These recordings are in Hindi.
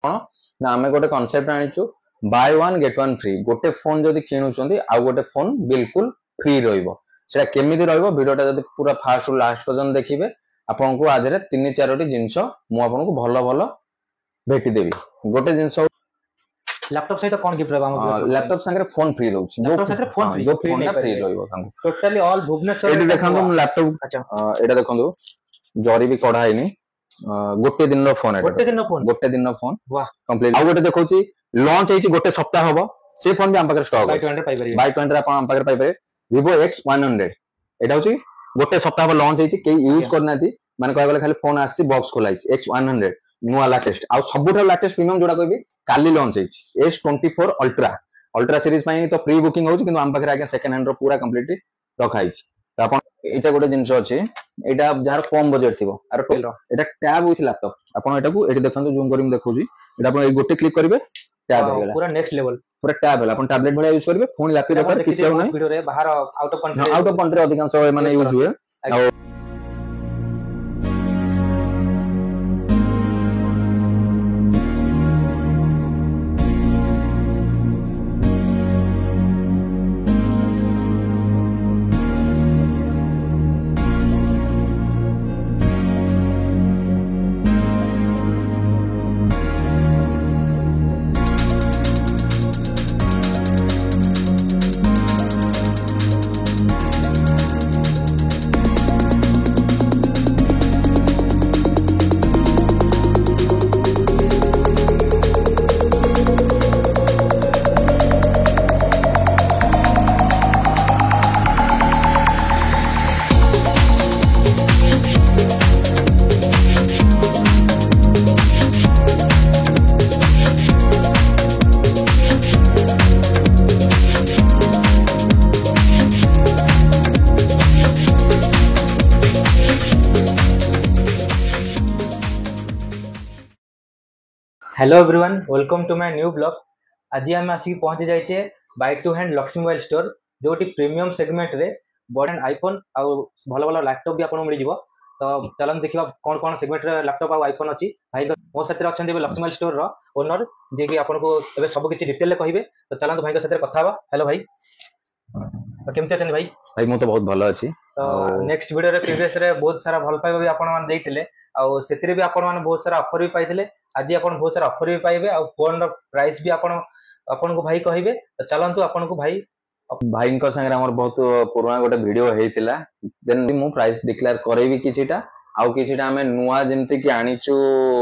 कौन ना आम गोटे कनसेप्ट आनीचु buy one get one free गोटे फोन जदि किणुचंती आ गोटे फोन बिल्कुल फ्री रहिबो सेटा केमिति रहिबो वीडियोटा जदि पूरा फास्ट रु लास्ट पर्यंत देखिबे आपनको आधरे 3-4टी जिंस मु आपनको भलो भलो भेटी देबी गोटे जिंस लैपटॉप सहित कोन गिफ्ट रहबा हम लैपटॉप संगे फोन फ्री रहउछ लैपटॉप सहित फोन फ्री जो फोन फ्री रहिबो तांको टोटली ऑल भुवनेश्वर एटी देखंतु लैपटॉप अच्छा एटा देखंतु जरी भी कढा हैनी गोटे दिन रो फोन गोटे दिन रो फोन वाह कंप्लीट आ गोटे देखौची लॉन्च हेची गोटे सप्ताह हबो से फोन भी हम पाकर स्टॉक बाय 20 पाई परिबे बाय 20 आपण हम पाकर पाई पारे Vivo X100 एटा होची गोटे सप्ताह हबो लॉन्च हेची के यूज करनाती माने कहबले खाली फोन आसी बॉक्स खोलाइछ X100 नुआ लेटेस्ट आ सबुठा लेटेस्ट प्रीमियम जोडा कहबी काली लॉन्च हेची S24 अल्ट्रा सीरीज पई तो प्री बुकिंग होची किंतु हम पाकर आगे सेकंड हैंड रो पूरा कंप्लीटली रखाइछ तो आपण एटा गोटे जिंस अछि एटा जार कम बजट थिबो आरो एटा टैब विथ लैपटॉप आपण एटा को एटी देखंतु जूम करिम देखौजी एटा आपण ए गोटे क्लिक करिवे टैब हो गेला पूरा नेक्स्ट लेवल पूरा टैब होला आपण टैबलेट भलिया यूज करिवे फोन लैपटॉप दरकार किछ नै वीडियो रे बाहर आउट ऑफ कंट्री अधिकांश माने यूज हुए hello everyone welcome to my new blog आज आम आसिक पहुंची जाइए बाइक टू हैंड लक्ष्मी मोबाइल स्टोर जोटी प्रीमियम सेगमेंट रे बड़ आईफोन आउ भल भल लैपटॉप भी आपको मिल तो चलन देखा कौन कौन सेगमेंट रे लैपटॉप आउ आईफोन अच्छी भाई मो साथ अच्छा लक्ष्मी मोबाइल स्टोर रो ओनर जे कि आपको एबे सब किछि डिटेल कहिबे तो चलन भाई साथ कथा हबा हेलो भाई तो केमते अछन भाई भाई मो तो बहुत भलो अछि तो नेक्स्ट वीडियो रे प्रीवियस रे बहुत सारा भल पाइबा भी आपन मान देइतिले आउ सेतिरे भी आपन मान बहुत सारा ऑफर भी पाइतिले आज आपन बहुत सारा ऑफर भी पाइबे आ फोन रो प्राइस भी आपन को भाई कहिबे तो चलंतु आपन को भाई भाई को संगे हमर बहुत पुराना गोटे वीडियो हेतिला देन मु प्राइस डिक्लेयर करेबी किछिटा आउ किछिटा हमें नुआ जेमति कि आनिचु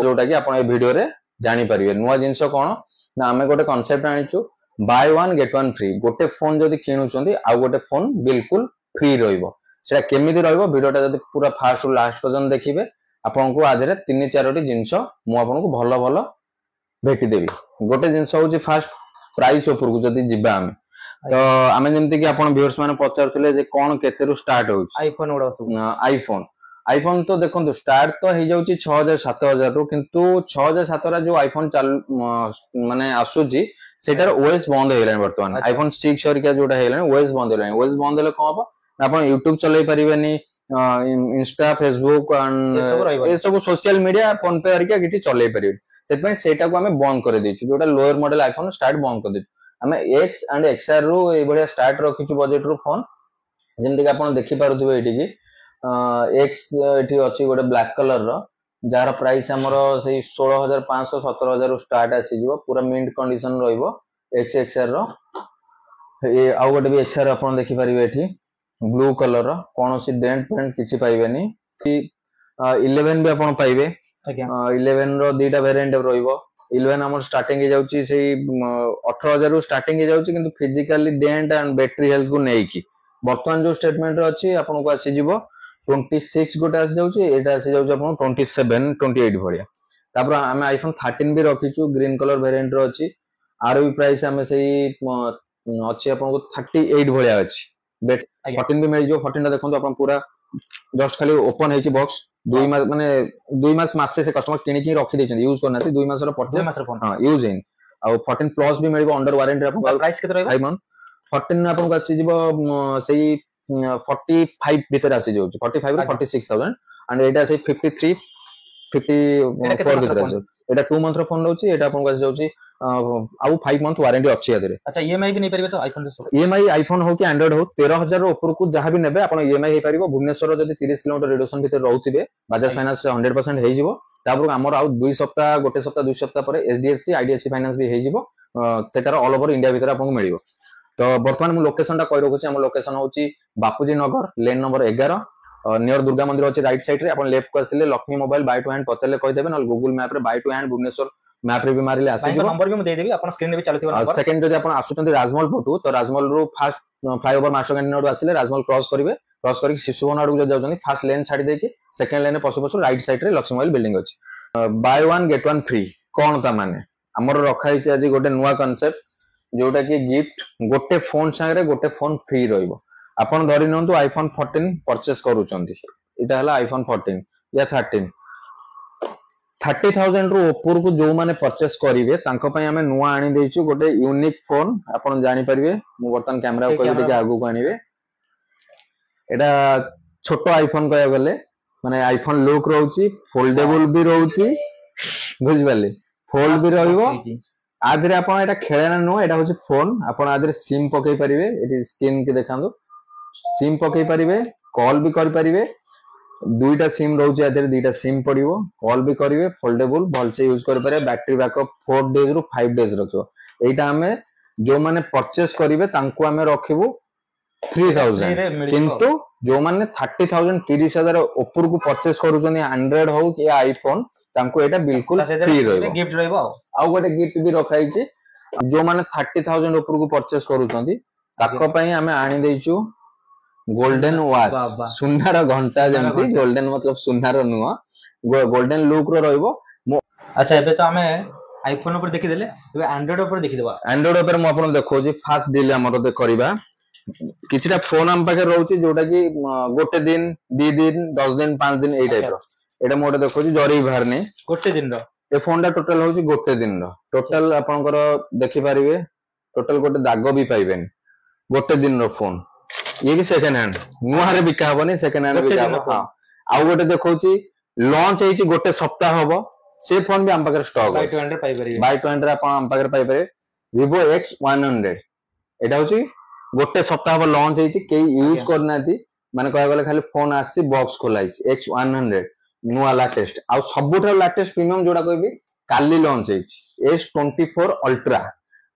जोटा कि आपन ए वीडियो रे जानि परिबे नुआ जिंस कोन ना हमें गोटे कांसेप्ट आनिचु buy one get one free गोटे फोन जदि किणुचंती आ गोटे फोन बिल्कुल फ्री रहिबो सेटा केमिति रहिबो वीडियोटा जदि पूरा फास्ट रु लास्ट पर्यंत देखिबे आपनको आधरे 3-4टी जिंस मु आपनको भलो भलो भेटी देबी गोटे जिंस होची फास्ट प्राइस ऊपर को जदि जिबा हम तो आमे जेमति कि आपण व्यूअर्स माने पचारथिले जे कोन केते रु स्टार्ट होची आईफोन ओडा सब आईफोन तो देखंतु स्टार्ट तो हे जाउची 6000-7000 रु किंतु 6000-7000 रा जो आईफोन माने आसुची सेटार ओएस बंद हेलान वर्तमान आईफोन 6 हरिका जोटा हेलान ओएस बंद हेलान ओएस बंद हेले कोन हबो आपण YouTube चलाई परिबेनी इंस्टा फेसबुक ए सब सोशल मीडिया फोन पे हरिका किछि चलाई परिबे सेतपय सेटा को हमें बंद कर देछु जोटा लोअर मॉडल आईफोन स्टार्ट बंद कर देछु हमें एक्स एंड एक्सआर रु ए बढ़िया स्टार्ट रखिछु बजट रु फोन जेमति कि आपण देखि पारुथबे एठी कि एक्स एठी अछि गोटे ब्लैक कलर रो जार प्राइस हमरो सेही 16500-17000 रु स्टार्ट आसी जिवो पूरा मिंट कंडीशन रहइबो एक्स एक्सआर रो ए आ गोटे भी एक्सआर आपण देखि परिबे एठी ब्लू कलर रो कोनोसी डेंट पेंट किछि पाइबेनी 11 भी आपण पाइबे 11 रो दीटा वेरिएंट रहइबो 11 हमर स्टार्टिंग हे जाउची सेही 18000 रु स्टार्टिंग हे जाउची किंतु physically dent and battery health को नै की वर्तमान जो स्टेटमेंट रो अछि आपण को आसी जिवो 26 गोटे आसी जाउची एटा आसी जाउची आपण 27-28 भलिया तापर हमें आईफोन 13 भी रखिछु ग्रीन कलर वेरिएंट रो अछि आर भी प्राइस हमें सेही अछि आपण को 38 भलिया अछि बेट 14 भी मिल जो 14 ता देखंतु आपण पूरा जस्ट खाली ओपन हेची बॉक्स 2 मास माने 2 मास मासे से कस्टमर किनि कि रखि दैछन यूज करनाते 2 मास रो परचेज हां यूज इन आ 14 प्लस भी मिलबो अंडर वारंटी आपण प्राइस केते रहबो 5 मंथ 14 आपण को आसी जिवो सेही 45 भीतर आसी जाउची 45 रो 46000 एंड एटा से 53 54 ଭିତରେ ଆସିବ। ଏଟା 2 month ର ଫୋନ ରହୁଛି, ଏଟା ଆପଣଙ୍କୁ ଆସି ଯାଉଛି ଆଉ 5 month ୱାରେଣ୍ଟି ଅଛି ଏଥିରେ। ଆଚ୍ଛା ଇଏମଆଇ ବି ନେଇ ପାରିବେ ତ ଆଇଫୋନ ରେ? ଇଏମଆଇ ଆଇଫୋନ ହଉ କି ଆଣ୍ଡ୍ରଏଡ ହଉ 13,000 ଉପରକୁ ଯାହା ବି ନେବେ ଆପଣ ଇଏମଆଇ ହେଇପାରିବ। ଭୁବନେଶ୍ୱର ଯଦି 30 କିଲୋମିଟର ରେଡିଏସନ ଭିତରେ ରହୁଥିବେ ବାଜାଜ ଫାଇନାନ୍ସ 100% ହେଇଯିବ। ତାପରେ ଆମର ଆଉ 2 ସପ୍ତାହ 1 ସପ୍ତାହ 2 ସପ୍ତାହ ପରେ ଏଚଡିଏଫସି ଆଇଡିଏଫସି ଫାଇନାନ୍ସ ବି ହେଇଯିବ। ସେଟାର ଅଲ ଓଭର ଇଣ୍ଡିଆ ଭିତରେ ଆପଣଙ୍କୁ ମିଳିବ। ତ ବର୍ତ୍ତମାନ ମୁଁ ଲୋକେସନ ଟା କହି ରଖୁଛି। ଆମ ଲୋକେସନ ହଉଛି Bapuji Nagar lane number 11 near Durga ମନ୍ଦିର ଅଛି ରାଇଟ୍ ସାଇଡ୍ ରେ। ଆପଣ ଲେଫ୍ଟ କୁ ଆସିଲେ Lakshmi mobile by to hand ପଚାରିଲେ କହିଦେବେ, ନହେଲେ ଗୁଗୁଲ ମ୍ୟାପ ରେ by to hand Bhubaneswar map ରେ ବି ମାରିଲେ ଆସିଯିବ। ନମ୍ବର ବି ମୁଁ ଦେଇଦେବି, ଆପଣ ସ୍କ୍ରିନ୍ ରେ ବି ଚାଲୁଥିବ ନମ୍ବର। ସେକେଣ୍ଡ ଯଦି ଆପଣ ଆସୁଛନ୍ତି ରାଜମହଲ ପଟୁ ତ ରାଜମହଲ ରୁ ଫାଷ୍ଟ ଫ୍ଲାଇଓଭର ମାଷ୍ଟର କ୍ୟାଣ୍ଟିନ ଆଡୁ ଆସିଲେ ରାଜମହଲ କ୍ରସ କରିବେ। କ୍ରସ କରିକି ଶିଶୁଭବନ ଆଡକୁ ଯଦି ଯାଉଛନ୍ତି ଫାଷ୍ଟ ଲେନ୍ ଛାଡି ଦେଇକି ସେକେଣ୍ଡ ଲେନ୍ ରେ ପଶୁ ପଶୁ ରାଇଟ୍ ସାଇଡ୍ ରେ ଲକ୍ଷ୍ମୀ ମୋବାଇଲ ବିଲ୍ଡିଂ ଅଛି। Bai one get one free କଣ ତା ମାନେ? ଆମର ରଖା ହେଇଛି ଆଜି ଗୋଟେ ନୂଆ କନସେପ୍ଟ, ଯୋଉଟା କି ଗିଫ୍ଟ ଗୋଟେ ଫୋନ ସାଙ୍ଗରେ ଗୋଟେ ଫୋନ ଫ୍ରି ରହିବ। ଆପଣ ଧରି ନିଅନ୍ତୁ ଆଇଫୋନ 14 ପରଚେସ କରୁଛନ୍ତି, ଏଇଟା ହେଲା ଆଇଫୋନ 14 या 13 30,000 ରୁ ଉପରକୁ ଯୋଉମାନେ ପରଚେସ କରିବେ ତାଙ୍କ ପାଇଁ ଆମେ ନୂଆ ଆଣି ଦେଇଛୁ ଗୋଟେ ୟୁନିକ୍ ଫୋନ। ଆପଣ ଜାଣିପାରିବେ, ମୁଁ ବର୍ତ୍ତମାନ କ୍ୟାମେରା କହିବି ଟିକେ ଆଗକୁ ଆଣିବେ। ଏଟା ଛୋଟ ଆଇଫୋନ କହିବାକୁ ଗଲେ, ମାନେ ଆଇଫୋନ ଲୁକ୍ ରହୁଛି, ଫୋଲ୍ଡେବୁଲ ବି ରହୁଛି, ବୁଝିପାରିଲେ, ଫୋଲ୍ଡ ବି ରହିବ। ଆ ଦେହରେ ଆପଣ ଏଟା ଖେଳନା ନୁହଁ, ଏଟା ହଉଛି ଫୋନ। ଆପଣ ଆ ଦେହରେ ସିମ୍ ପକେଇ ପାରିବେ, ଏଠି ସ୍କ୍ରିନ୍ କି ଦେଖାନ୍ତୁ, ସିମ୍ ପକେଇ ପାରିବେ, କଲ୍ ବି କରିପାରିବେ। ଦୁଇଟା ସିମ୍ ରହୁଛି, ଏଥିରେ ଦୁଇଟା ସିମ୍ ପଡିବ, କଲ୍ ବି କରିବେ, ଫୋଲ୍ଡେବୁଲ ଭଲସେ ୟୁଜ କରିପାରିବେ। ବ୍ୟାଟେରୀ ବ୍ୟାକଅପ 4 ଡେଜ ରୁ 5 ଡେଜ ରଖିବ। ଏଇଟା ଆମେ ଯୋଉମାନେ ପରଚେସ କରିବେ ତାଙ୍କୁ ଆମେ ରଖିବୁ 3,000, କିନ୍ତୁ ଯୋଉମାନେ 30,000 30,000 ଉପରକୁ ପରଚେସ କରୁଛନ୍ତି ଆଣ୍ଡ୍ରଏଡ ହଉ କି ଆଇଫୋନ ତାଙ୍କୁ ଏଇଟା ବିଲକୁଲ ଫ୍ରି ରହିବ। ଆଉ ଗୋଟେ ଗିଫ୍ଟ ବି ରଖାଯାଇଛି, ଯୋଉମାନେ 30,000 ଉପରକୁ ପରଚେସ କରୁଛନ୍ତି ତାଙ୍କ ପାଇଁ ଆମେ ଆଣି ଦେଇଛୁ ଗୋଲ୍ଡେନ ୱାଚ, ସୁନାର ଘଣ୍ଟା। ଯେମିତି ଗୋଲ୍ଡେନ ମତଲବ ସୁନାର ନୁହଁ, ଗୋଲ୍ଡେନ ଲୁକ୍ ର ରହିବ। ଆଚ୍ଛା ଏବେ ତ ଆମେ ଆଇଫୋନ ଉପରେ ଦେଖିଦେଲେ, ଏବେ ଆଣ୍ଡ୍ରଏଡ ଉପରେ ଦେଖିଦେବା। ଆଣ୍ଡ୍ରଏଡ ଉପରେ ମୁଁ ଆପଣଙ୍କୁ ଦେଖଉଛି। ଫାଷ୍ଟ ଡିଲ୍ ଆମର କରିବା, କିଛିଟା ଫୋନ ଆମ ପାଖରେ ରହୁଛି ଯୋଉଟା କି ଗୋଟେ ଦିନ 2 ଦିନ 10 ଦିନ 5 ଦିନ ଏଇ ଟାଇପ ର। ଏଇଟା ମୁଁ ଗୋଟେ ଦେଖଉଛି ଜରି ବାହାରନି, ଗୋଟେ ଦିନର ଏ ଫୋନ ଟା ଟୋଟାଲ ହଉଛି ଗୋଟେ ଦିନର। ଟୋଟାଲ ଆପଣଙ୍କର ଦେଖିପାରିବେ, ଟୋଟାଲ ଗୋଟେ ଦାଗ ବି ପାଇବେନି, ଗୋଟେ ଦିନର ଫୋନ। ଇଏ ବି ସେକେଣ୍ଡ ହ୍ୟାଣ୍ଡ, ନୂଆରେ ବିକା ହବନି, ସେକେଣ୍ଡ ହ୍ୟାଣ୍ଡ ବିକା ହବ। ହଁ, ଆଉ ଗୋଟେ ଦେଖଉଛି ଲଞ୍ଚ ହେଇଛି ଗୋଟେ ସପ୍ତାହ ହବ, ସେ ଫୋନ ବି ଆମ ପାଖରେ ଷ୍ଟକ୍ ବାଇ ଟୁ ହ୍ୟାଣ୍ଡ ରେ ଆପଣ ଆମ ପାଖରେ ପାଇପାରିବେ। ଭିଭୋ X100 ଏଇଟା ହଉଛି ଗୋଟେ ସପ୍ତାହ ହବ ଲଞ୍ଚ ହେଇଛି, କେହି ୟୁଜ କରିନାହାନ୍ତି, ମାନେ କହିବାକୁ ଗଲେ ଖାଲି ଫୋନ ଆସିଛି, ବକ୍ସ ଖୋଲା ହେଇଛି। X100 ନୂଆ ଲାଟେଷ୍ଟ, ଆଉ ସବୁଠାରୁ ଲାଟେଷ୍ଟ ପ୍ରିମିୟମ ଯୋଉଟା କହିବି କାଲି ଲଞ୍ଚ ହେଇଛି S24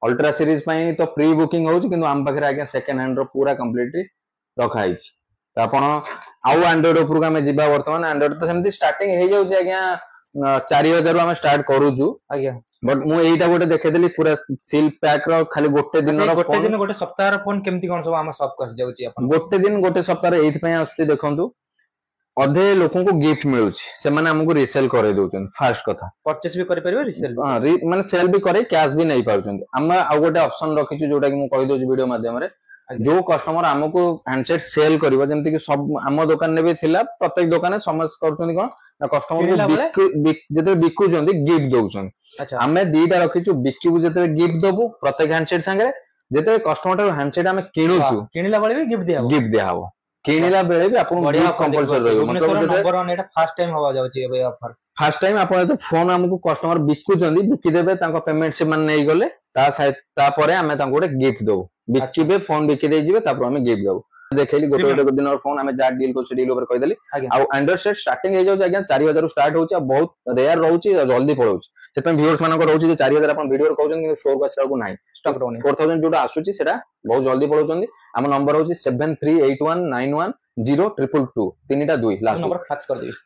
ଅଲ୍ଟ୍ରା ସିରିଜ ପାଇଁ ତ ପ୍ରି ବୁକିଂ ହଉଛି, କିନ୍ତୁ ଆମ ପାଖରେ ଆଜ୍ଞା ସେକେଣ୍ଡ ହ୍ୟାଣ୍ଡ ର ପୁରା କମ୍ପ୍ଲିଟଲି ରଖା ହେଇଛି। ତ ଆପଣ ଆଉ ଆଣ୍ଡ୍ରଏଡ ଉପରକୁ ଆମେ ଯିବା। ବର୍ତ୍ତମାନ ଆଣ୍ଡ୍ରଏଡ ତ ସେମିତି ଷ୍ଟାର୍ଟିଂ ହେଇଯାଉଛି ଆଜ୍ଞା 4,000 ରୁ ଆମେ ଷ୍ଟାର୍ଟ କରୁଛୁ। ବଟ୍ ମୁଁ ଏଇଟା ଗୋଟେ ଦେଖେଇଦେଲି ପୁରା ସିଲ୍ ପ୍ୟାକ୍ ର, ଖାଲି ଗୋଟେ ଦିନର ଗୋଟେ ଦିନ ଗୋଟେ ସପ୍ତାହର ଫୋନ କେମିତି କଣ ସବୁ ଆମ ସପ୍ ଆସି ଯାଉଛି? ଗୋଟେ ଦିନ ଗୋଟେ ସପ୍ତାହ ଏଇଥିପାଇଁ ଆସୁଛି, ଦେଖନ୍ତୁ ଅଧେ ଲୋକଙ୍କୁ ଗିଫ୍ଟ ମିଳୁଛି, ସେମାନେ ଆମକୁ ରିସେଲ କରେଇ ଦଉଛନ୍ତି। ଫାଷ୍ଟ କଥା ପରଚେସ ବି କରିପାରିବେ, ରିସେଲ ମାନେ ସେଲ ବି କରେଇ କ୍ୟାଶ ବି ନେଇ ପାରୁଛନ୍ତି। ଆମେ ଆଉ ଗୋଟେ ଅପସନ ରଖିଛୁ ଯୋଉଟା କି ମୁଁ କହିଦଉଛି ଭିଡିଓ ମାଧ୍ୟମରେ। ଯୋଉ କଷ୍ଟମର ଆମକୁ ହ୍ୟାଣ୍ଡସେଟ୍ ସେଲ କରିବ, ଯେମିତି କି ସବୁ ଆମ ଦୋକାନରେ ବି ଥିଲା, ପ୍ରତ୍ୟେକ ଦୋକାନରେ ସମସ୍ତେ କରୁଛନ୍ତି କଣ ନା, କଷ୍ଟମର ଯେତେବେଳେ ବିକୁଛନ୍ତି ଗିଫ୍ଟ ଦଉଛନ୍ତି। ଆମେ ଦିଟା ରଖିଛୁ, ବିକିବୁ ଯେତେବେଳେ ଗିଫ୍ଟ ଦବୁ ପ୍ରତ୍ୟେକ ହ୍ୟାଣ୍ଡସେଟ୍ ସାଙ୍ଗରେ, ଯେତେବେଳେ କଷ୍ଟମର ଠାରୁ ହ୍ୟାଣ୍ଡସେଟ୍ ଆମେ କିଣୁଛୁ କିଣିଲା ବେଳେ ବି ଗିଫ୍ଟ ଦିଆହବ। କିଣିଲା ବେଳେ ବି ଆପଣଙ୍କୁ ଗିଫ୍ଟ କମ୍ପଲସରି ରହିବ। ଫାଷ୍ଟ ଟାଇମ ଆପଣ ଯେତେ ଫୋନ ଆମକୁ କଷ୍ଟମର ବିକୁଛନ୍ତି, ବିକିଦେବେ, ତାଙ୍କ ପେମେଣ୍ଟ ସେମାନେ ନେଇଗଲେ, ତାପରେ ଆମେ ତାଙ୍କୁ ଗୋଟେ ଗିଫ୍ଟ ଦବୁ। ବିକିବେ, ଫୋନ ବିକି ଦେଇଯିବେ, ତାପରେ ଆମେ ଗିଫ୍ଟ ଦବୁ। ଦେଖେଇଲି ଗୋଟେ ଗୋଟେ ଦିନର ଫୋନ ଆମେ ଯାହା ଡିଲ୍ କରୁଛୁ ଡିଲ୍ ଉପରେ କହିଦେଲି। ଆଉ ଆଣ୍ଡ୍ରଏଡ ସେଟ୍ ଷ୍ଟାର୍ଟିଂ ହେଇଯାଉଛି ଆଜ୍ଞା 4,000 ରୁ ଷ୍ଟାର୍ଟ ହଉଛି, ଆଉ ବହୁତ ରେୟାର ରହୁଛି, ଜଲ୍ଦି ପଳଉଛି। ସେଥିପାଇଁ ଭିଉଅର୍ସ ମାନଙ୍କ ରହୁଛି ଯେ 4,000 ଆପଣ ଭିଡିଓରେ କହୁଛନ୍ତି, କିନ୍ତୁ ଶୋ ଆସିଲା ବେଳକୁ ନାହିଁ, 4,000 ଯୋଉଟା ଆସୁଛି ସେଟା ବହୁତ ଜଲ୍ଦି ପଳଉଛନ୍ତି। ଆମ ନମ୍ବର ହଉଛି 7381910222 ତିନିଟା 2 ଲାଷ୍ଟ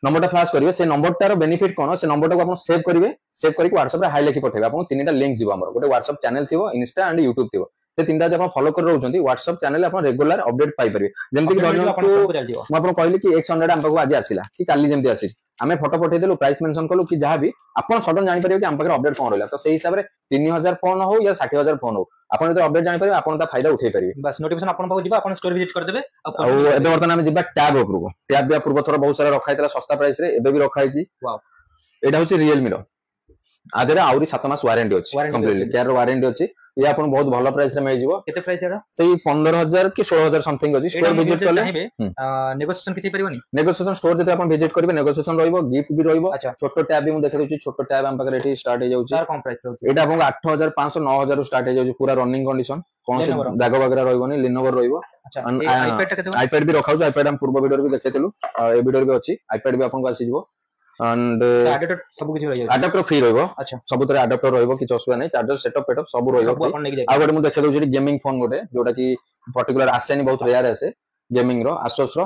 ନମ୍ବରଟା ଫ୍ଲାସ୍ କରିବେ। ସେ ନମ୍ବରଟାର ବେନିଫିଟ କଣ, ସେ ନମ୍ବରଟାକୁ ଆପଣ ସେଭ୍ କରିବେ, ସେଭ୍ କରିକି ହ୍ୱାଟ୍ସଆପରେ ହାଇ ଲେଖି ପଠେଇବେ। ଆପଣଙ୍କୁ ତିନିଟା ଲିଙ୍କ ଯିବ, ଆମର ଗୋଟେ ହ୍ୱାଟ୍ସଆପ ଚ୍ୟାନେଲ ଥିବ, ଇନଷ୍ଟା ଆଣ୍ଡ ୟୁଟ୍ୟୁବ ଥିବ। ସେ ତିନିଟା ଯଦି ଆପଣ ଫଲୋ କରି ରହୁଛନ୍ତି, ହ୍ୱାଟ୍ସଆପ ଚ୍ୟାନେଲ ଆପଣ ରେଗୁଲାର ଅପଡେଟ ପାଇପାରିବେ। ଯେମିତି କି ଧରନ୍ତୁ ମୁଁ ଆପଣଙ୍କୁ କହିଲି କି X100 ଆମ ପାଖକୁ ଆଜି ଆସିଲା, କି କାଲି ଯେମିତି ଆସିଛି, ଆମେ ଫଟୋ ପଠେଇଦେଲୁ, ପ୍ରାଇସ୍ ମେନସନ କଲୁ, କି ଯାହାବି, ଆପଣ ସଡନ ଜାଣିପାରିବେ କି ଆମ ପାଖରେ ଅପଡେଟ କଣ ରହିଲା। ତ ସେଇ ହିସାବରେ 3,000 ଫୋନ ହଉ या 60,000 ଫୋନ ହଉ, ଆପଣ ଯଦି ଅପଡେଟ ଜାଣିପାରିବେ, ଆପଣ ତା ଫାଇଦା ଉଠେଇ ପାରିବେ। ନୋଟିଫିକେସନ ଆପଣ ପାଖକୁ ଯିବ, ଆପଣ ଷ୍ଟୋର ଭିଜିଟ କରିଦେବେ। ଆଉ ଏବେ ବର୍ତ୍ତମାନ ଆମେ ଯିବା ଟ୍ୟାବ ଉପରକୁ। ଟ୍ୟାବ ବି ପୂର୍ବ ଥର ବହୁତ ସାରା ରଖା ହେଇଥିଲା ଶସ୍ତା ପ୍ରାଇସ ରେ, ଏବେ ବି ରଖା ହେଇଛି। ଏଇଟା ହଉଛି ରିଏଲମି ର, ଆ ଦେହରେ ଆହୁରି 7 ମାସ ୱାରେଣ୍ଟି ଅଛି, କମ୍ପ୍ଲିଟଲି କେୟାର ୱାରେଣ୍ଟି ଅଛି। ये आपन बहुत भलो प्राइस रे मिल जिवो केते प्राइस एरा सेही 15000 कि 16000 समथिंग अछि स्टोर विजिट करले नेगोशिएशन किछि परिबनी नेगोशिएशन स्टोर जते आपन विजिट करबे नेगोशिएशन रहइबो गिफ्ट भी रहइबो अच्छा छोटो टैब भी मु देखै दउची छोटो टैब हम पाकर एठी स्टार्ट हे जाउची तार कम प्राइस रहउची एटा आपन 8500 9000 रु स्टार्ट हे जाउची पूरा रनिंग कंडीशन कोन से दाग वगैरह रहइबोनी लिनोवर रहइबो अच्छा आईपैड टा केते आईपैड भी रखाउ आईपैड हम पूर्व वीडियो भी देखैतलु ए वीडियो भी अछि आईपैड भी आपन को आसी जिवो एंड अडाप्टर सब किछि रहइबो अडाप्टर फ्री रहइबो अच्छा सब तरह अडाप्टर रहइबो कि असुविधा नै चार्जर सेटअप पेटअप सब रहइबो सब आपन नेकी आ गोटे मु देखै दउची गेमिंग फोन गोटे जोटा कि पर्टिकुलर आसेनी बहुत रेयर आसे गेमिंग रो Asus रो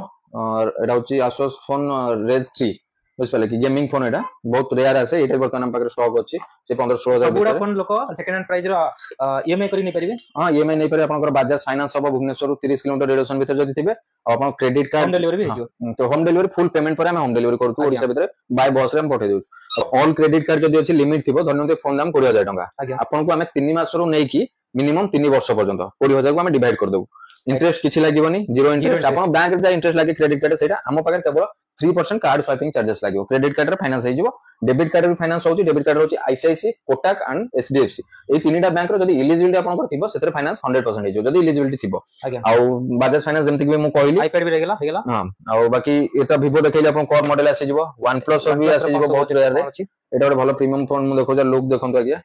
एटा होची Asus फोन रेज 3 बुझ पाले कि गेमिंग फोन एटा बहुत रेयर आसे एटा बर्तमान हम पाकर स्टॉक अछि से 15-16000 सबुडा फोन लोक सेकंड हैंड प्राइस रो ईएमआई करी नै परिबे हां ईएमआई नै परे आपनकर बजाज फाइनेंस सब भुवनेश्वर रु 30 किलोमीटर रेडिएशन भीतर जदी थिबे अपन क्रेडिट कार्ड होम डिलीवरी भी हेजो तो होम डिलीवरी फुल पेमेंट पर हम होम डिलीवरी करछु ओडिसा भीतर बाय बस रे हम पठे देउ ऑल क्रेडिट कार्ड जदी अछि लिमिट थिबो धन्यते फोन दाम 20000 टका आपन को हमें 3 मास रो नै की मिनिमम 3 वर्ष पर्यंत 20000 को हम डिवाइड कर देउ इंटरेस्ट किछि लागिबोनी जीरो इंटरेस्ट आपन बैंक रे जा इंटरेस्ट लागे क्रेडिट कार्ड सेटा हम पाकर केवल 3% कार्ड स्वाइपिंग चार्जेस लागिबो क्रेडिट कार्ड रे फाइनेंस हेजिबो डेबिट कार्ड रे फाइनेंस होची डेबिट कार्ड होची आईसीआईसी कोटक एंड एचडीएफसी ए तीनटा बैंक रो जदी एलिजिबिलिटी आपन को थिबो सेतरे फाइनेंस 100% हेजिबो जदी एलिजिबिलिटी थिबो आ बजाज फाइनेंस जेमति कि मु कहली आईपैड भी रेगला हेगला हां आ बाकी एटा विवो देखैले आपन कोर मॉडल आसी जिवो OnePlus भी आसी जिवो बहुत रेयर रे एटा बडे भलो प्रीमियम फोन मु देखो जा लुक देखंतो आगिया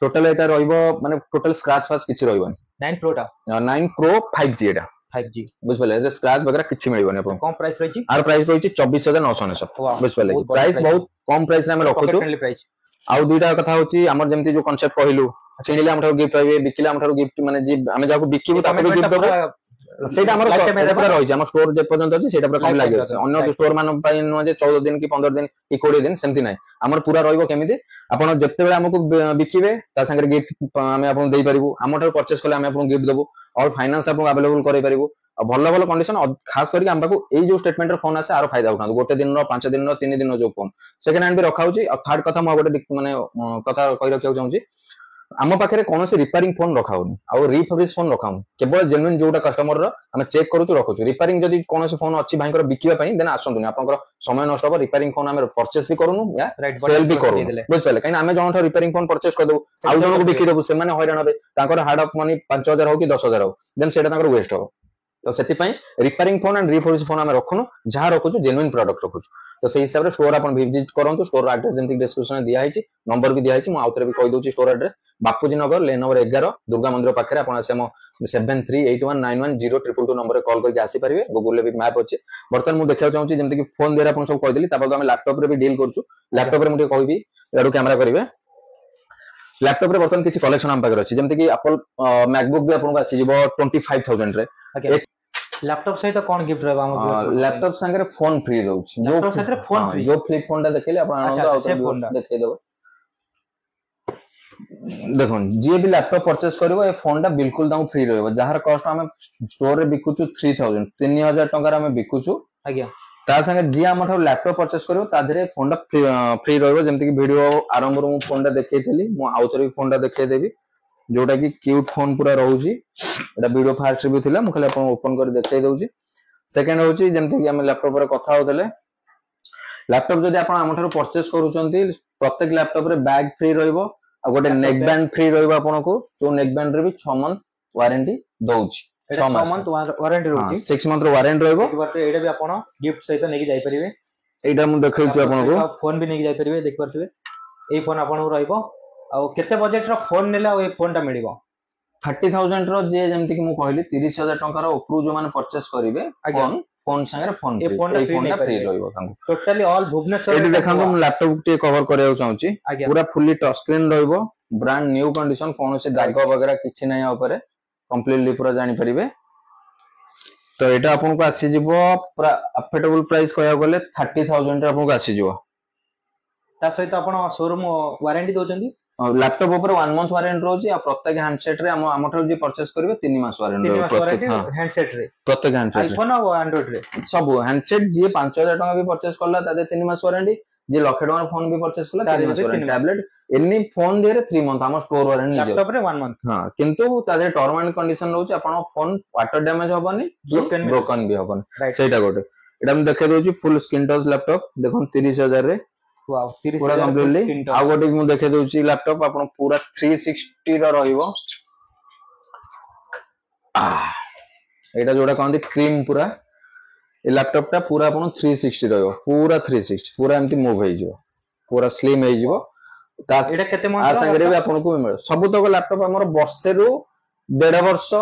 टोटल एटा रहइबो माने टोटल स्क्रैच फाच किछि रहइबो 9 प्रो टा 9 प्रो 5G एटा 5G बुझ पाले जे स्क्रैच वगैरह किछि मिलिबोनी आपन कम प्राइस रहिछि आर प्राइस रहिछि 24999 बुझ पाले प्राइस बहुत कम प्राइस रे हम रखुछु प्राइस आउ दुईटा कथा होची हमर जेमति जो कांसेप्ट कहलु किनिले हमठार गिफ्ट पाइबे बिकिले हमठार गिफ्ट माने जे हम जाको बिकिबो ताको भी गिफ्ट देबो सेटा हमर पूरा रहिछि हमर स्टोर जे पर्यंत अछि सेटा पूरा कम लागि अछि अन्य स्टोर मान पाइ न जे 14 दिन कि 15 दिन कि 20 दिन सेमति नै हमर पूरा रहइबो केमिति आपण जत्ते बेला हमकु बिकिबे ता संगे गिफ्ट हमें आपन देई परिबो हमठार परचेस करले हमें आपन गिफ्ट देबो और फाइनेंस आपन अवेलेबल करै परिबो भलो भलो कंडीशन खास करके हम पाको एई जो स्टेटमेंट रो फोन आसे आरो फायदा उठान गोटे दिन रो 5 दिन रो 3 दिन रो जो फोन सेकंड हैंड भी रखा होची और थर्ड कथा म गोटे माने कथा कहि रखियो चाहूची आम पाखे कौन रिपेयरिंग फोन रखा आउ रिफर्बिश फोन रखा केवल जेन्युइन जोटा कस्टमर आम चेक करूँ रखुଛୁ रिपेयरिंग जदि कौन फोन अच्छी भाई बिकिबा देन आसतुनि आपन समय नष्ट हम रिपेयरिंग फोन आम परचेस भी करूँ या सेल भी करूँ बुझिपारे कहीं आम जन रिपेयरिंग फोन परचेस करदेबू आउ जन को बिकिदेबू से हईराण हे हार्ड अफ मनी 5000 हो कि 10000 हो देन से वेस्ट हम तो से repairing phone and refurbish phone आम रखुनु जहाँ रखुଛୁ जेन्युइन प्रोडक्ट रखुଛୁ तो से हिसाब से स्टोर अपन विजिट करंतु स्टोर एड्रेस जेंति डिस्क्रिप्शन दिया है नंबर भी दिया है मु आउथरे भी कहि दोची स्टोर एड्रेस बापूजी नगर लेन नंबर 11 दुर्गा मंदिर पाखरे अपन आसे हम 7381910222 नंबर कॉल करके आसी परिबे गूगल ले भी मैप अछि बर्तन मु देखिया चाहूची जेंति कि फोन देरा अपन सब कहि देली तापर हम लैपटॉप रे भी डील करछु लैपटॉप रे मु कहबी एडो कैमरा करिवे लैपटॉप रे बर्तन किछि कलेक्शन हम पाकर अछि जेंति कि एप्पल मैकबुक भी अपन को आसी जिवो 25000 रे लैपटॉप सहित कोन गिफ्ट रहबा हम लैपटॉप संगे फोन फ्री रहउछ लैपटॉप संगे फोन फ्री जो फ्लिप फोन ता देखले अपन आनंद आउ देखै देबो देखो जे भी लैपटॉप परचेस करिवो ए फोन ता बिल्कुल दाउ फ्री रहबो जहार कॉस्ट हम स्टोर रे बिकुछु 3000 टका रे हम बिकुछु आज्ञा ता संगे जे हमर लैपटॉप परचेस करिवो ता धरे फोन ता फ्री रहबो जेमति कि वीडियो आरंभ रो फोन ता देखैथली मु आउथरे फोन ता देखै देबी जोटा कि क्यूट फोन पूरा रहउची एटा वीडियो फास्ट भी थिला मु खाली अपन ओपन कर देखै दउची सेकंड होची जेमति कि हम लैपटॉप रे कथा होतले लैपटॉप जदि आपण हमठार परचेस करूचंती प्रत्येक लैपटॉप रे बैग फ्री रहइबो आ गोटे नेक बैंड फ्री रहइबो आपण को जो नेक बैंड रे भी 6 मंथ वारंटी दउची 6 मंथ वारंटी रहउची 6 मंथ रो वारंटी रहइबो एटा भी आपण गिफ्ट सहित नेकी जाई परिबे एटा मु देखैछु आपण को फोन भी नेकी जाई परिबे देख परथिबे एई फोन आपण को रहइबो आ केते बजेट रो फोन नेला ए फोन ता मिलिबो 30000 रो जे जेमति कि मु कहली 30000 टका रो उपरु जो माने परचेस करिवे फोन संगे फोन फ्री फोन ता फ्री रहइबो तांको टोटली ऑल भुवनेश्वर एटी देखंतु मु लैपटॉप टे कवर करियो चाहूची पूरा फुल्ली टच स्क्रीन रहइबो ब्रांड न्यू कंडीशन कोनोसे दाग वगैरह किछि नै ऊपर कंप्लीटली पूरा जानि परिबे तो एटा आपन को आसी जिवो पूरा अफोर्डेबल प्राइस कहया गले 30000 रे आपन को आसी जिवो ता सहित आपण शोरूम वारंटी दोचंदी लैपटॉप ऊपर 1 मंथ वारंटी रहउची आ प्रत्येक हैंडसेट रे हम ठो जे परचेस करिवे 3 मास वारंटी प्रत्येक हैंडसेट रे प्रत्येक हैंडसेट आईफोन और एंड्रॉइड रे सब हैंडसेट जे 5000 टका भी परचेस करला तादे 3 मास वारंटी जे लाख टका फोन भी परचेस करला 3 मास वारंटी टैबलेट एनी फोन देरे 3 मंथ हम स्टोर वारंटी लैपटॉप रे 1 मंथ हां किंतु तादे टर्म एंड कंडीशन रहउची आपण फोन वाटर डैमेज होबनी ब्रोकन भी होबनी सेटा गोटे एटा हम देखे दोची फुल स्क्रीन टच लैपटॉप देखन 30000 रे वाओ 30 पूरा हजार कंप्लीटली स्क्रीन आ टच गोटे मु देखे दउची लैपटॉप आपण पूरा 360 रो रहिबो एटा जोडा कहंदी क्रीम पूरा ए लैपटॉप टा पूरा आपण 360 रहिबो पूरा 360 पूरा एमती मूव हे जिवो पूरा स्लिम हे जिवो ता एटा केते आ मंथ संगरे भी आपण को मिले सब तक लैपटॉप हमर वर्षे रु 1.5 वर्ष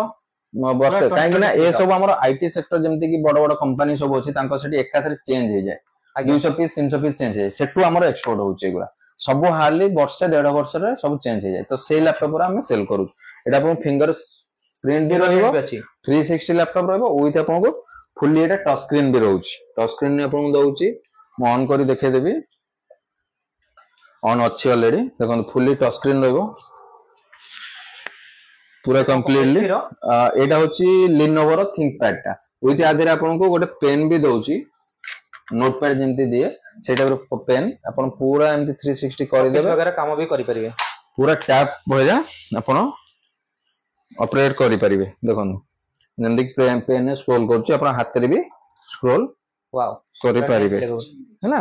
वर्ष पूरा काहे ना 2020 ए सब हमर आईटी सेक्टर जेमती कि बड़ बड़ कंपनी सब अछि तांको सेठी एकाथरे चेंज हे जाय 200 पीस 300 पीस चेंज हे सेटू हमर एक्सपोर्ट होउची गुला सब हार्डली वर्षे 1.5 वर्ष रे सब चेंज हे जाय तो से लैपटॉप रा हम सेल करू एटा आपण फिंगर प्रिंट भी रहइबो 360 लैपटॉप रहइबो विथ आपण को फुल्ली एटा टच स्क्रीन भी रहउची टच स्क्रीन ने आपण दउची म ऑन करी देखे देबी ऑन अछि ऑलरेडी देखो फुल्ली टच स्क्रीन रहइबो पूरा कंप्लीटली एटा होची Lenovo रो ThinkPad टा विथ आदर आपण को गोटे पेन भी दउची नोटपैड जेमती दिए सेटा पेन आपण पूरा एमती 360 करि देबे वगैरह काम भी करि परिबे पूरा टैप भजा आपण ऑपरेट करि परिबे देखो जेमती पेन स्क्रॉल करछि आपण हाथ रे भी स्क्रॉल वाओ करि परिबे हैना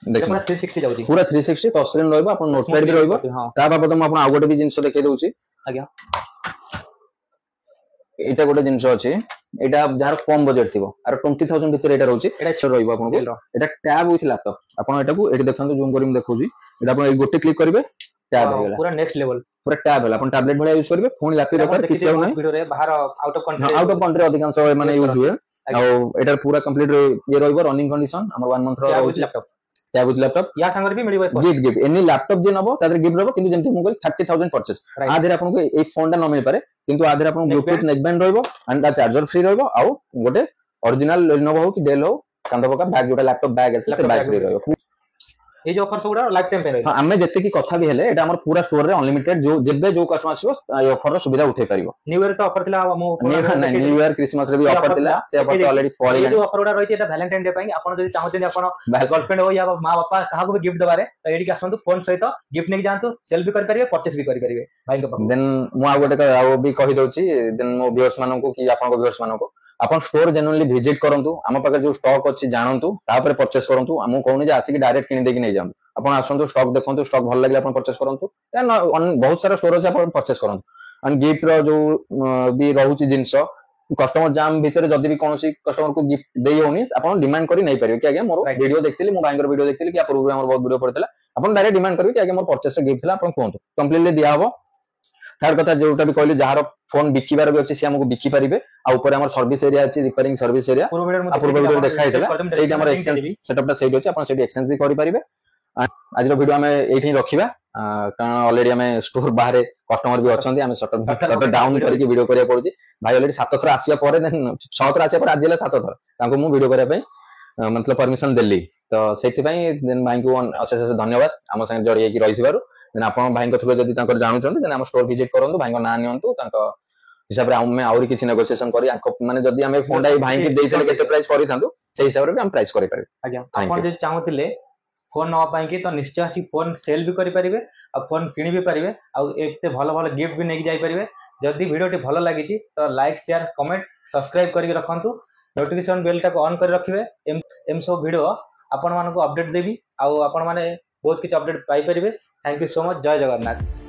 देखो पूरा 360 जाउची पूरा 360 टच स्क्रीन रहइबो आपण नोटपैड भी रहइबो ता बाबत हम आपण आ गोटे भी जिंस देखे दउची आज्ञा एटा गोटे जिंस अछि एटा जार कम बजट थिबो आर 20000 भीतर एटा रहउची एटा रहइबो आपण को एटा टैब विथ लैपटॉप आपण एटा को एटी देखंतु जूम करिम देखौजी एटा आपण गोटे क्लिक करिवे टैब हो गेला पूरा नेक्स्ट लेवल पूरा टैब होला आपण टैबलेट भलिया यूज करिवे फोन लैपटॉप दरकार किछ हो नै वीडियो रे बाहर आउट ऑफ कंट्री अधिकांश माने यूज हुए आ एटा पूरा कंप्लीट ये रहइबो रनिंग कंडीशन हमर 1 मंथ रो रहउची टैब विथ लैपटॉप या संगर भी मिलिबो गिफ्ट एनी लैपटॉप जे नबो तादर गिफ्ट रहबो किंतु जेमति मु कहल 30000 परचेस आ देर आपन को ए फोन टा न मिल पारे किंतु आ देर आपन ब्लूटूथ नेक बैंड रहबो एंड दा चार्जर फ्री रहबो आ गोटे ओरिजिनल Lenovo हो कि Dell हो कांदा पका बैग जोटा लैपटॉप बैग আছে से बैग फ्री रहबो ए जो ऑफर सबुडा लाइफ टाइम पे रहबो हां हमें जत्ते की कथा भी हेले एटा हमर पूरा स्टोर रे अनलिमिटेड जो जेबे जो कस्टमर आसीबो ए ऑफर रो सुविधा उठे परिबो न्यू ईयर तो ऑफर थिला मो न्यू ईयर क्रिसमस रे भी ऑफर थिला से ऑफर तो ऑलरेडी पड़ी जो ऑफर उडा रहिते एटा वैलेंटाइन डे पई आपण जदी चाहते आपण गर्लफ्रेंड हो या मां बापा काहा को भी गिफ्ट दबारे तो एडी के आसंतु फोन सहित गिफ्ट नेक जानतु सेल भी कर परिबे परचेस भी कर परिबे भाई को देन मु आ गोटे आ भी कहि दउची देन मो व्यूअर्स मानन को कि आपन को व्यूअर्स मानन को अपन स्टोर जेन्युइनली विजिट करंतु हम पाखे जो स्टॉक अछि जानंतु तापर परचेस करंतु हम कहूनी जे आसी कि डायरेक्ट किनि देकी नै जांतु अपन आसंतु स्टॉक देखंतु स्टॉक भल लागले अपन परचेस करंतु देन बहुत सारा स्टोर अछि अपन परचेस करंतु एंड गिफ्ट रो जो भी रहउची जिंस कस्टमर जाम भीतर जदी भी कोनोसी कस्टमर को गिफ्ट देई होनी अपन डिमांड करी नै परियो कि आगे मोर वीडियो देखतिली मो भाईंगर वीडियो देखतिली कि आ पूर्व हमर बहुत वीडियो पड़तला अपन डायरेक्ट डिमांड करियो कि आगे मोर परचेस गिफ्ट थिला अपन कोंतु कंप्लीटली दिया हबो थार कथा जोटा भी कहली जहार फोन बिकिबार भी अछि से हमको बिकी परिबे आ ऊपर हमर सर्विस एरिया अछि रिपेयरिंग सर्विस एरिया पूर्व वीडियो देखाइ देला सेटा हमर एक्सचेंज सेटअप टा सेट अछि अपन सेठी एक्सचेंज भी करि परिबे आज रो वीडियो हमें एठी रखिबा कारण ऑलरेडी हमें स्टोर बाहर कस्टमर भी अछंती हमें शटर डाउन करके वीडियो करिया पड़ुची भाई ऑलरेडी 7 थर आसिया परे देन 6 थर आसिया परे आज 7 थर तांको मु वीडियो करिया पई मतलब परमिशन देली तो सेठी पई देन भाई को अशेष अशेष धन्यवाद हम संग जड़िए की रहिथिबारु देन आपण भाई को थ्रू जदी तांकर जानुचंती देन हम स्टोर विजिट करंतु भाई को ना नियंतु तांको हिसाब रे हम आउरी किछि नेगोशिएशन करी माने जदी हम फोन डा भाई के देइतले केते प्राइस करि थांतु सेही हिसाब रे हम प्राइस करि पारे आज्ञा आपण जे चाहूतिले फोन नवा पाई कि तो निश्चय आसी फोन सेल भी करि परिबे आ फोन किनि भी परिबे आ एते भलो भलो गिफ्ट भी नेकी जाई परिबे जदी वीडियोटी भलो लागिची तो लाइक शेयर कमेंट सब्सक्राइब करि रखंतु नोटिफिकेशन बेल टाको ऑन कर रखिबे एम सब वीडियो आपण मानको अपडेट देबी आ आपण माने बहुत किछ अपडेट पाई परिबे थैंक यू सो मच जय जगन्नाथ।